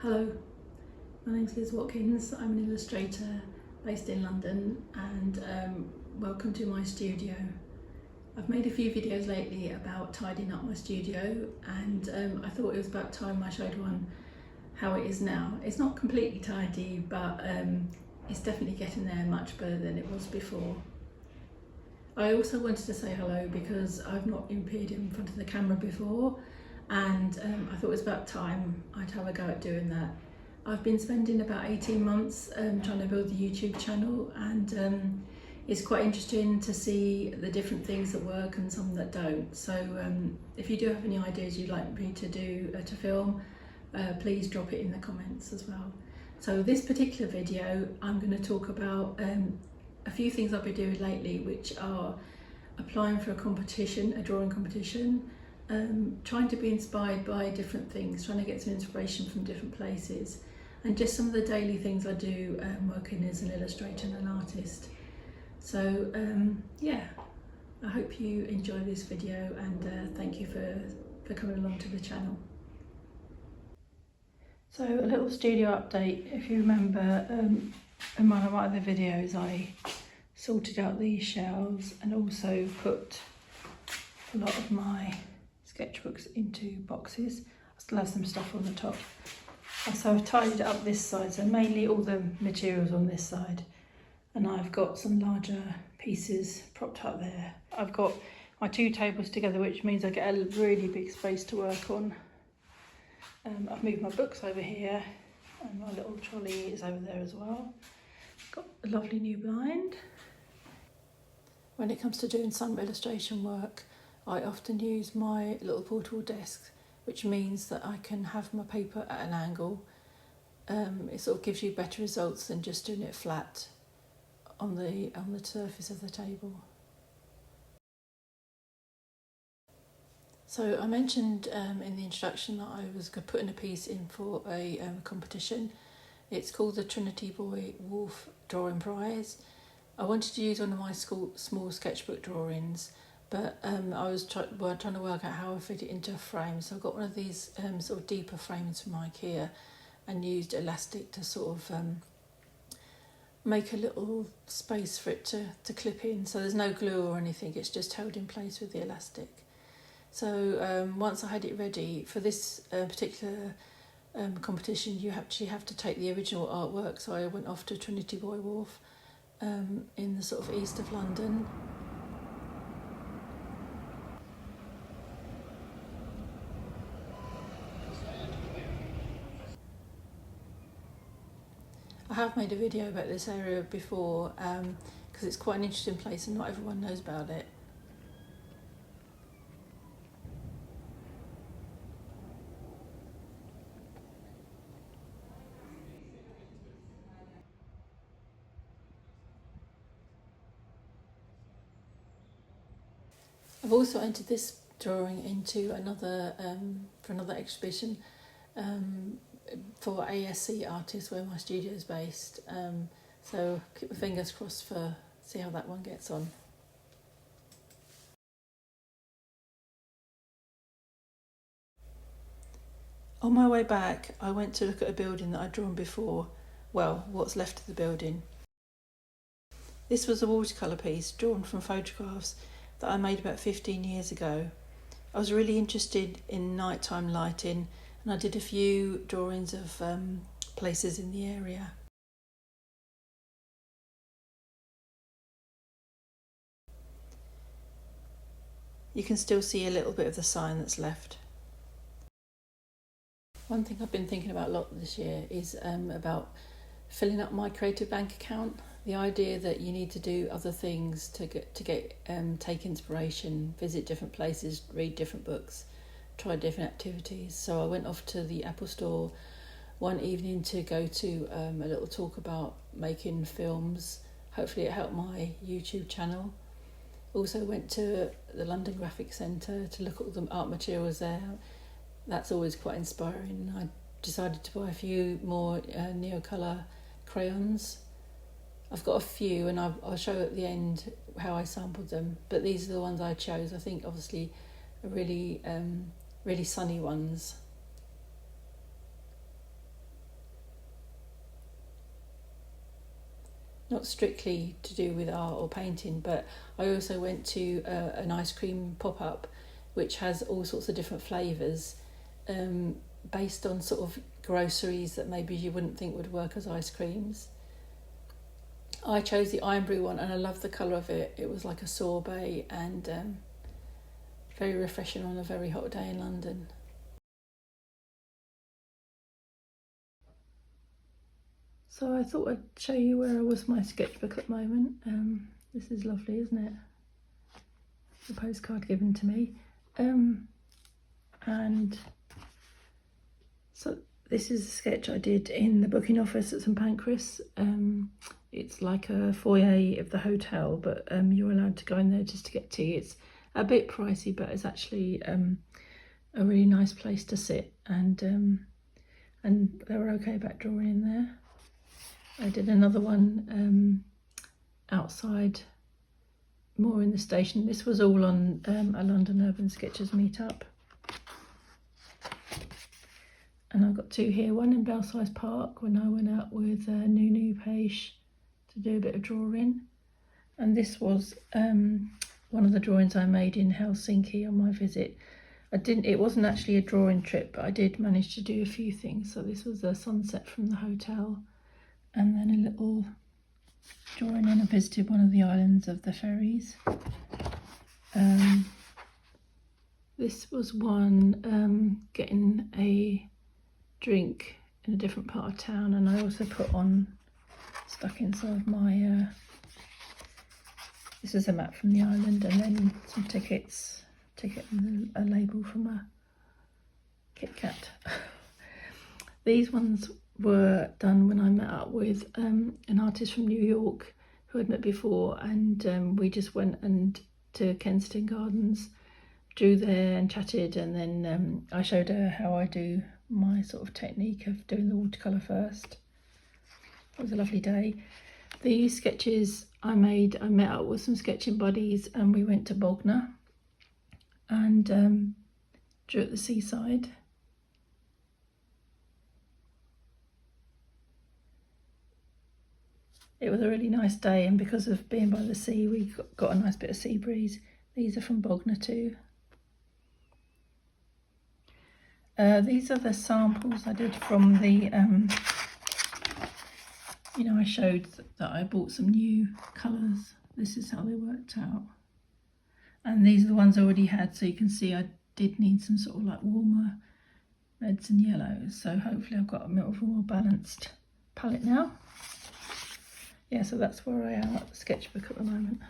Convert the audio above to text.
Hello, my name is Watkins. I'm an illustrator based in London and welcome to my studio. I've made a few videos lately about tidying up my studio and I thought it was about time I showed one how it is now. It's not completely tidy, but it's definitely getting there much better than it was before. I also wanted to say hello because I've not appeared in front of the camera before, and I thought it was about time I'd have a go at doing that. I've been spending about 18 months trying to build the YouTube channel, and it's quite interesting to see the different things that work and some that don't. So if you do have any ideas you'd like me to do to film, please drop it in the comments as well. So this particular video I'm going to talk about a few things I've been doing lately, which are applying for a competition, a drawing competition, trying to be inspired by different things, trying to get some inspiration from different places, and just some of the daily things I do working as an illustrator and an artist. So yeah, I hope you enjoy this video, and thank you for coming along to the channel. So a little studio update. If you remember, in one of my other videos I sorted out these shelves and also put a lot of my sketchbooks into boxes. I still have some stuff on the top. So I've tidied up this side, so mainly all the materials on this side, and I've got some larger pieces propped up there. I've got my two tables together, which means I get a really big space to work on. I've moved my books over here, and my little trolley is over there as well. Got a lovely new blind. When it comes to doing some illustration work, I often use my little portable desk, which means that I can have my paper at an angle. It sort of gives you better results than just doing it flat on the surface of the table. So I mentioned in the introduction that I was putting a piece in for a competition. It's called the Trinity Boy Wolf Drawing Prize. I wanted to use one of my small sketchbook drawings, but I was trying to work out how I fit it into a frame. So I got one of these sort of deeper frames from IKEA and used elastic to sort of make a little space for it to clip in. So there's no glue or anything, it's just held in place with the elastic. So once I had it ready for this particular competition, you actually have to take the original artwork. So I went off to Trinity Boy Wolf in the sort of east of London. I have made a video about this area before because it's quite an interesting place and not everyone knows about it. I've also entered this drawing into another for another exhibition for ASC artists where my studio is based. So keep my fingers crossed for see how that one gets on. On my way back, I went to look at a building that I'd drawn before. Well, what's left of the building. This was a watercolour piece drawn from photographs that I made about 15 years ago. I was really interested in nighttime lighting, and I did a few drawings of places in the area. You can still see a little bit of the sign that's left. One thing I've been thinking about a lot this year is about filling up my creative bank account. The idea that you need to do other things to take inspiration, visit different places, read different books, try different activities. So I went off to the Apple Store one evening to go to a little talk about making films. Hopefully it helped my YouTube channel. Also went to the London Graphic Centre to look at all the art materials there. That's always quite inspiring. I decided to buy a few more Neocolour crayons. I've got a few, and I'll show at the end how I sampled them, but these are the ones I chose. I think obviously are really sunny ones. not strictly to do with art or painting, but I also went to an ice cream pop-up which has all sorts of different flavours based on sort of groceries that maybe you wouldn't think would work as ice creams. I chose the Iron Brew one and I love the colour of it. It was like a sorbet and very refreshing on a very hot day in London. So I thought I'd show you where I was with my sketchbook at the moment. This is lovely, isn't it? The postcard given to me. And so this is a sketch I did in the booking office at St Pancras. It's like a foyer of the hotel, but you're allowed to go in there just to get tea. It's a bit pricey, but it's actually a really nice place to sit, and they were okay about drawing in there. I did another one outside, more in the station. This was all on a London Urban Sketchers meetup. And I've got two here, one in Belsize Park when I went out with Nunu Page to do a bit of drawing. And this was one of the drawings I made in Helsinki on my visit. It wasn't actually a drawing trip, but I did manage to do a few things. So this was the sunset from the hotel, and then a little drawing in. I visited one of the islands of the ferries. This was one getting a drink in a different part of town, and I also put on, stuck inside my, this is a map from the island, and then some ticket and a label from a Kit Kat. These ones were done when I met up with an artist from New York who I'd met before, and we just went to Kensington Gardens, drew there and chatted, and then I showed her how I do my sort of technique of doing the watercolour first. It was a lovely day. These sketches I met up with some sketching buddies, and we went to Bognor and drew at the seaside. It was a really nice day, and because of being by the sea, we got a nice bit of sea breeze. These are from Bognor too. These are the samples I did from the, I showed that I bought some new colours. This is how they worked out. And these are the ones I already had, so you can see I did need some sort of like warmer reds and yellows. So hopefully I've got a more balanced palette now. Yeah, so that's where I am at the sketchbook at the moment.